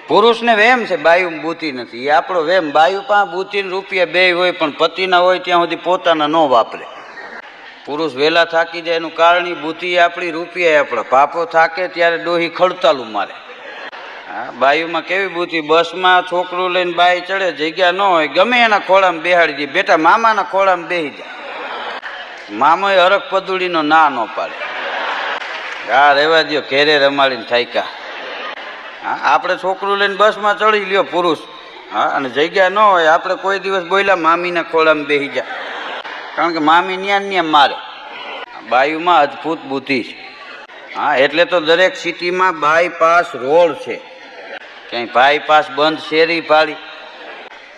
પુરુષને વેમ છે, બાયુ બુદ્ધિ નથી. એ આપણો વેમ. બાયુ પાસે બુદ્ધિ ને રૂપિયા બે હોય, પણ પતિના હોય ત્યાં સુધી પોતાના ન વાપરે. પુરુષ વહેલા થાકી જાય એનું કારણ બુદ્ધિ આપણી, રૂપિયા આપણા. પાપો થાકે ત્યારે ડોહી ખડતાલું મારે. હા, બાયુમાં કેવી બુદ્ધિ. બસમાં છોકરું લઈને બાઈ ચડે, જગ્યા ન હોય, ગમે એના ખોળામાં બેહાડી દે. બેટા મામાના ખોળામાં બેસી જાય. મામોએ હરખ પદુડીનો ના ન પાડે. હા, રેવા દો, ઘેરે રમાડીને થાયકા. હા, આપણે છોકરું લઈને બસમાં ચડી લ્યો પુરુષ. હા, અને જગ્યા ન હોય, આપણે કોઈ દિવસ બોલ્યા મામીના ખોળામાં બેસી જાય, કારણ કે મામી ન્યા મારે. બાયુમાં અદભુત બુદ્ધિ છે. હા, એટલે તો દરેક સિટીમાં બાયપાસ રોડ છે. ક્યાંય બાયપાસ બંધ શેરી પાડી.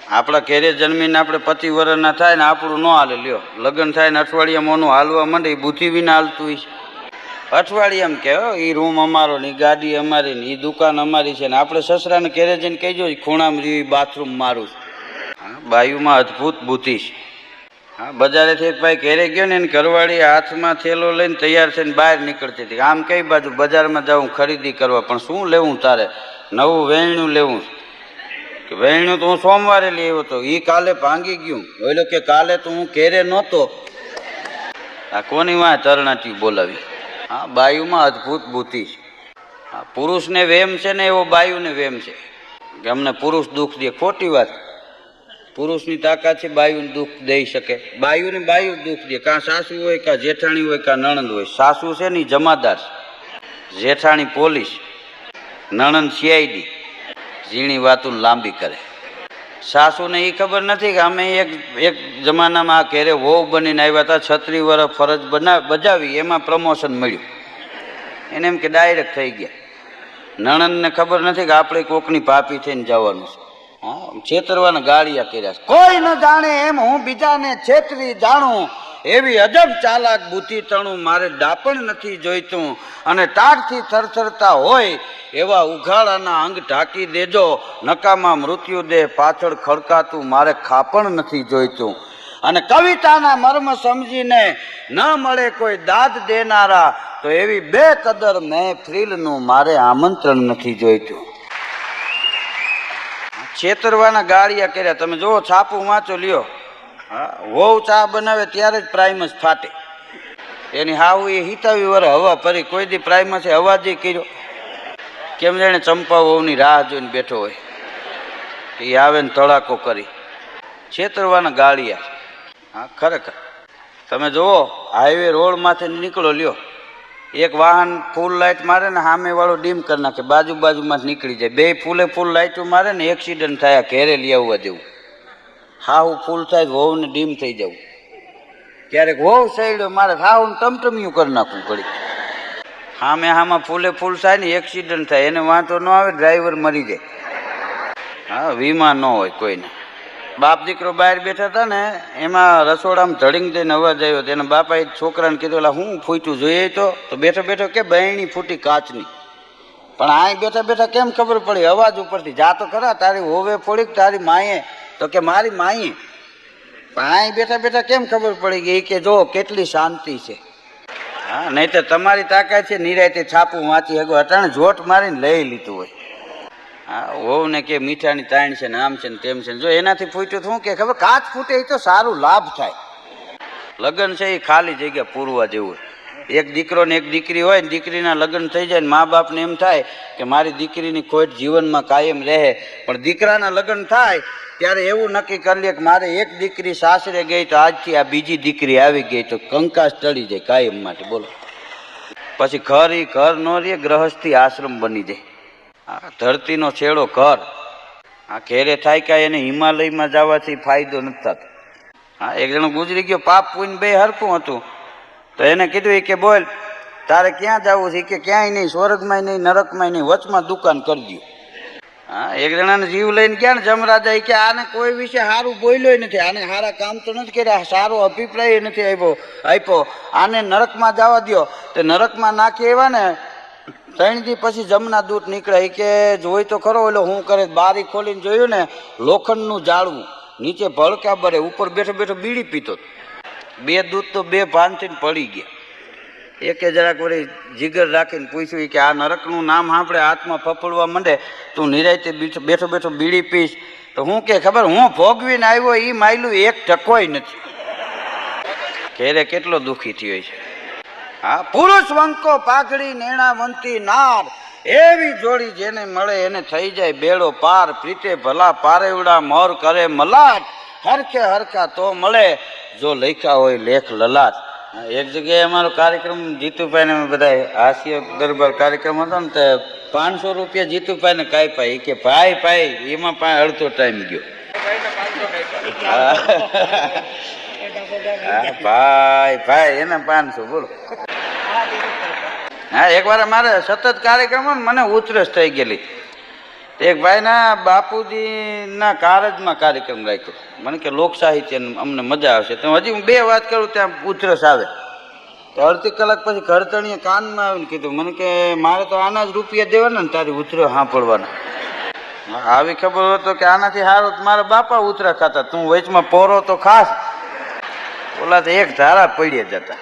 આપણા ઘેરે જન્મીને આપણે 25 વર્ષના થાય ને આપણું ન હાલે. લ્યો, લગ્ન થાય ને અઠવાડિયામાં ઓનું હાલવા માંડે, એ બુદ્ધિ વિના હાલતું હોય છે. અઠવાડિયામાં કે એ રૂમ અમારો ને, એ ગાડી અમારી ને, એ દુકાન અમારી છે ને, આપણે સસરાને ઘેરે જઈને કહીજો ખૂણામાં રહ્યું, બાથરૂમ મારું છે. હા, બાયુમાં અદભુત બુદ્ધિ છે. હા, બજારેથી એક ભાઈ ઘેરે ગયો ને, એની ઘરવાળી હાથમાં થેલો લઈને તૈયાર થઈને બહાર નીકળતી હતી. આમ કઈ બાજુ? બજારમાં જાઉં ખરીદી કરવા. પણ શું લેવું તારે? નવું વેણ્યું લેવું કે? વેણ્યું તો હું સોમવારે લઈ આવ્યો હતો, એ કાલે ભાંગી ગયું. બોલો કે કાલે તો હું ઘેરે નહોતો. આ કોની વાંહે તરણાટી બોલાવી? હા, બાયુમાં અદભુત બુદ્ધિ છે. હા, પુરુષને વેમ છે ને એવો બાયુને વેમ છે કે અમને પુરુષ દુઃખ દે. ખોટી વાત. પુરુષની તાકાત છે બાયુને દુઃખ દઈ શકે. બાયુને બાયુ દુઃખ દે. કાં સાસુ હોય, કાં જેઠાણી હોય, કાં નણંદ હોય. સાસુ છે ને જમાદાર, જેઠાણી પોલીસ, નણંદ CID, ઝીણી વાતું લાંબી કરે. સાસુને એ ખબર નથી કે અમે એક જમાનામાં આ ઘેરે વહુ બનીને આવ્યા હતા, 36 વર્ષ ફરજ બજાવી, એમાં પ્રમોશન મળ્યું. એને એમ કે ડાયરેક્ટ થઈ ગયા. નણંદને ખબર નથી કે આપણે કોકની પાપી થઈને જવાનું છે. હા, છેતરવાના ગાળિયા કર્યા છે. કોઈ ન જાણે એમ હું બીજાને છેતરી જાણું, એવી અજબ ચાલાક બુદ્ધિ તણું. મારે ડાપણ નથી જોઈતું, અને ટાઢથી થરથરતા હોય એવા ઉઘાડાના અંગ ઢાંકી દેજો. નકામા મૃત્યુ દેહ પાછળ ખડકાતું મારે ખાપણ નથી જોઈતું. અને કવિતાના મર્મ સમજીને ન મળે કોઈ દાદ દેનારા, તો એવી બેકદર મહેફિલનું મારે આમંત્રણ નથી જોઈતું. છેતરવાના ગાળિયા કર્યા. તમે જુઓ, છાપું વાંચો લ્યો. હા, વહુ ચા બનાવે ત્યારે જ પ્રાઇમસ ફાટે. એની હાવ એ 27 વર્ષ હવા ફરી, કોઈ દી પ્રાઇમસે અવાજ કર્યો? કેમ જાણે ચંપા વહુની રાહ જોઈને બેઠો હોય, એ આવે ને ધડાકો કરી. છેતરવાના ગાળિયા. હા, ખરેખર. તમે જુઓ, હાઈવે રોડ માથે નીકળો લ્યો, એક વાહન ફૂલ લાઇટ મારે ને સામે વાળો ડીમ કરી નાખે, બાજુમાં નીકળી જાય. બે ફૂલ લાઇટો મારે ને એક્સિડન્ટ થાય, ઘેરે લઈ આવવા દેવું. હાહુ ફૂલ થાય, વહુને ડીમ થઈ જવું. ક્યારેક વહુ સૈડ્યો મારે હાહુને ટમટમિયું કરી નાખવું પડી. હામાં ફૂલ થાય ને એક્સિડન્ટ થાય, એને વાંધો ન આવે, ડ્રાઈવર મરી જાય. હા, વીમા ન હોય કોઈને. બાપ દીકરો બહાર બેઠા હતા ને, એમાં રસોડામાં ધડીંગ દઈને અવાજ આવ્યો. તેના બાપાએ છોકરાને કીધું, એટલે હું ફૂટ્યું જોઈએ તો બેઠો બેઠો કે બહેણી ફૂટી કાચની. પણ આ બેઠા બેઠા કેમ ખબર પડી? અવાજ ઉપરથી. જા તો ખરા, તારી હોવે ફોડી તારી માએ? તો કે મારી માએ. પણ આ બેઠા બેઠા કેમ ખબર પડી ગઈ? કે જો કેટલી શાંતિ છે. હા, નહીં તો તમારી તાકાત છે નિરાયતે છાપું વાંચી હગો, અટાણે જોટ મારીને લઈ લીધું હોય. હા, વહુ ને કે મીઠાની તાણ છે ને, આમ છે ને તેમ છે ને. જો એનાથી ફૂટ્યું શું કે ખબર? કાચ ફૂટે એ તો સારું લાભ થાય. લગ્ન છે એ ખાલી જગ્યા પૂરવા જેવું. એક દીકરો ને એક દીકરી હોય ને, દીકરીના લગ્ન થઈ જાય ને મા બાપને એમ થાય કે મારી દીકરીની ખોટ જીવનમાં કાયમ રહે. પણ દીકરાના લગ્ન થાય ત્યારે એવું નક્કી કરી લે કે મારે એક દીકરી સાસરે ગઈ તો આજથી આ બીજી દીકરી આવી ગઈ તો કંકાસ ટળી જાય કાયમ માટે. બોલો, પછી ઘર નો રે, ગ્રહસ્થી આશ્રમ બની જાય. હા, ધરતીનો છેડો ઘર. હા, ઘેરે થાય કાંઈ એને હિમાલયમાં જવાથી ફાયદો નથી થતો. હા, એક જણો ગુજરી ગયો, પાપ પુણ્ય બે હરખું હતું. તો એને કીધું કે બોલ તારે ક્યાં જવું છે? કે ક્યાંય નહીં, સ્વર્ગમાં નહીં, નરકમાં નહીં, વચમાં દુકાન કરી દો. હા, એક જણાને જીવ લઈને ગયા ને જમરાજા, કે આને કોઈ વિશે સારું બોલ્યો નથી, આને સારા કામ તો નથી કર્યા, સારો અભિપ્રાય નથી આપ્યો, આને નરકમાં જવા દો. તો નરકમાં નાખી આવ્યા ને 3 દી પછી જમના દૂત નીકળે. કે જોઈ તો ખરો, ઓલો હું કરે, બારી ખોલીને જોયું ને, લોખંડનું જાળવું, નીચે ભડકા બરે, ઉપર બેઠો બેઠો બીડી પીતો. 2 દૂત તો 2 ભાનથી પડી ગયા. એકે જરાક વળી જીગર રાખીને પૂછ્યું કે આ નરકનું નામ સાંભળે હાથમાં ફફડવા માંડે, તું નિરાયતે બેઠો બેઠો બીડી પીશ તો હું કે ખબર, હું ભોગવીને આવ્યો એ માયલું એક ટકોય નથી. ઘેરે કેટલો દુઃખી થયો છે. હા, પુરુષ વંકો પાઘડી નેણાવંતી નાર, એવી જોડી જેને મળે એને થઈ જાય બેડો પાર. પ્રીતે ભલા પારેવડા મોર કરે મલાટ, હરખે હરખા તો મળે જો લખ્યા હોય લેખ લલાટ. એક જગ્યાએ અમારો કાર્યક્રમ જીતુભાઈ ને બધા હાસ્ય દરબાર કાર્યક્રમ હતો ને, તે 500 રૂપિયા જીતુભાઈ ને કાપ્યા. કે ભાઈ ભાઈ એમાં અડધો ટાઈમ ગયો. ભાઈ ભાઈ એને 500 બોલો. હા, એક વાર અમારે સતત કાર્યક્રમ મને ઉતરસ થઈ ગયેલી. એક ભાઈ ના બાપુજી ના કારજમાં કાર્યક્રમ રાખ્યો. મને કે લોક સાહિત્ય અમને મજા આવશે. તો હજી હું 2 વાત કરું ત્યાં ઉતરસ આવે. તો અડધી કલાક પછી ઘરતણીએ કાનમાં આવીને કીધું મને કે મારે તો આના જ રૂપિયા દેવાના ને તારી ઉતરો સાંભળવાના. આવી ખબર હતો કે આનાથી સારું મારા બાપા ઉતરા ખાતા, તું વચમાં પોરો તો ખાસ. ઓલા તો એક ધારા પડીએ જતા.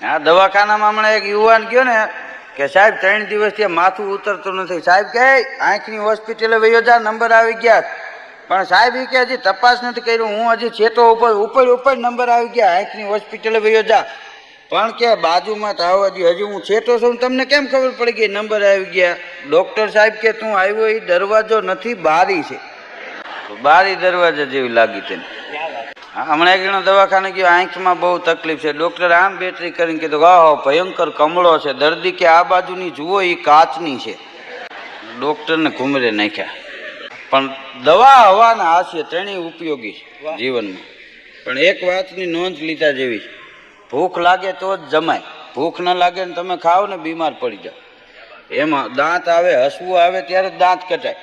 હા, દવાખાનામાં હમણાં એક યુવાન ગયો ને કે સાહેબ 3 દિવસથી માથું ઉતરતું નથી. સાહેબ કે આંખની હોસ્પિટલે વયો જા, નંબર આવી ગયા. પણ સાહેબ એ કે હજી તપાસ નથી કર્યું, હું હજી છેટો ઉપર નંબર આવી ગયા, આંખની હોસ્પિટલે વયો જા. પણ કે બાજુમાં થાવ હજી હું છેટો છું, તમને કેમ ખબર પડી ગઈ નંબર આવી ગયા? ડોક્ટર સાહેબ કે તું આવ્યો એ દરવાજો નથી, બારી છે. બારી દરવાજા જેવી લાગી તેને. હમણાં એક જણો દવાખાને ગયો, આંખમાં બહુ તકલીફ છે. ડોક્ટર આમ બેટરી કરીને કીધું આહો ભયંકર કમળો છે, દર્દી કે આ બાજુની જુઓ એ કાચની છે. ડોક્ટરને ઘુમરે નાખ્યા. પણ દવા હવાના હાસ્ય ત્રણેય ઉપયોગી છે જીવનમાં. પણ એક વાતની નોંધ લીધા જેવી છે, ભૂખ લાગે તો જ જમાય, ભૂખ ન લાગે ને તમે ખાઓ ને બીમાર પડી જાઓ. એમાં દાંત આવે, હસવું આવે ત્યારે દાંત કટાય.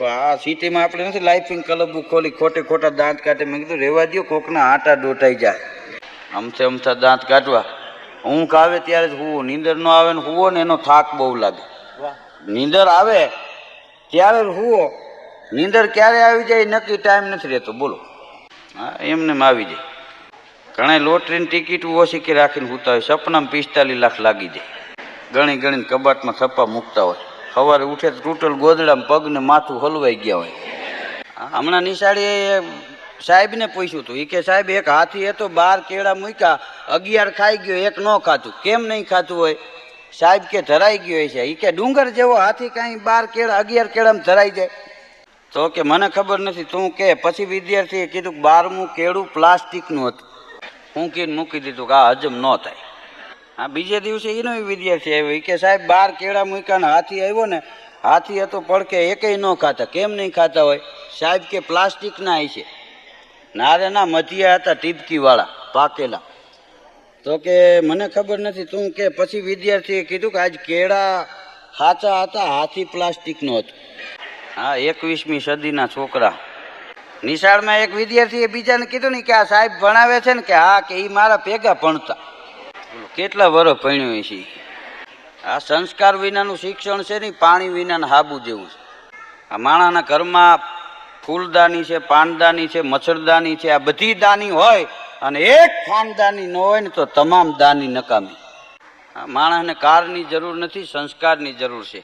આ સિટીમાં આપણે નથી લાઇફિંગ ક્લબ ખોલી ખોટે ખોટા દાંત કાઢે. મેં કીધું રેવા દો, કોકના આટા ડોટાઈ જાય. અમથા દાંત કાઢવા. ઊંઘ આવે ત્યારે જ હુવો, નીંદર ન આવે ને હુવો ને એનો થાક બહુ લાગે. નીંદર આવે ત્યારે જ હુવો, નીંદર ક્યારે આવી જાય નક્કી ટાઈમ નથી રહેતો બોલો. હા, એમને આવી જાય. ઘણા લોટરીની ટિકિટ ઓછી કે રાખીને સૂતા હોય, સપનામાં 45 લાખ લાગી જાય. ગણીને કબાટમાં થપ્પા મૂકતા હોય. સવારે ઉઠે તો તૂટલ ગોદડામાં પગને માથું હલવાઈ ગયા હોય. હમણાં નિશાળીએ સાહેબને પૂછ્યું હતું. એ કે સાહેબ એક હાથી હતો, 12 કેળા મૂક્યા, 11 ખાઈ ગયો, 1 ન ખાતું. કેમ નહીં ખાતું હોય? સાહેબ કે ધરાઈ ગયો છે. એ કે ડુંગર જેવો હાથી કાંઈ 12 કેળા 11 કેળામાં ધરાઈ જાય? તો કે મને ખબર નથી, તું કે. પછી વિદ્યાર્થીએ કીધું 12મું કેળું પ્લાસ્ટિકનું હતું. ફૂંકીને મૂકી દીધું કે આ હજમ ન થાય. હા, બીજે દિવસે એનો વિદ્યાર્થી આવ્યો. કે સાહેબ 12 કેળા મૂક્યા ને હાથી આવ્યો ને, હાથી હતો પડકે, એકેય ન ખાતા. કેમ નહીં ખાતા હોય? સાહેબ કે પ્લાસ્ટિકના છે. નારે ના, મધ્યા હતા ટીપકી વાળા પાકેલા. તો કે મને ખબર નથી, તું કે. પછી વિદ્યાર્થીએ કીધું કે આજ કેળા સાચા હતા, હાથી પ્લાસ્ટિકનો હતો. હા, 21મી સદીના છોકરા. નિશાળમાં એક વિદ્યાર્થીએ બીજાને કીધું ને કે આ સાહેબ ભણાવે છે ને, કે હા, કે એ મારા ભેગા ભણતા. કેટલા વર્ષ ભણ્યો છે. આ સંસ્કાર વિનાનું શિક્ષણ છે ને, પાણી વિનાના હાબુ જેવું છે. આ માણાના ઘરમાં ફૂલદાની છે, પાનદાની છે, મચ્છરદાની છે, આ બધી દાની હોય અને એક ખાનદાની ન હોય ને તો તમામ દાની નકામી. માણસને કારની જરૂર નથી, સંસ્કારની જરૂર છે.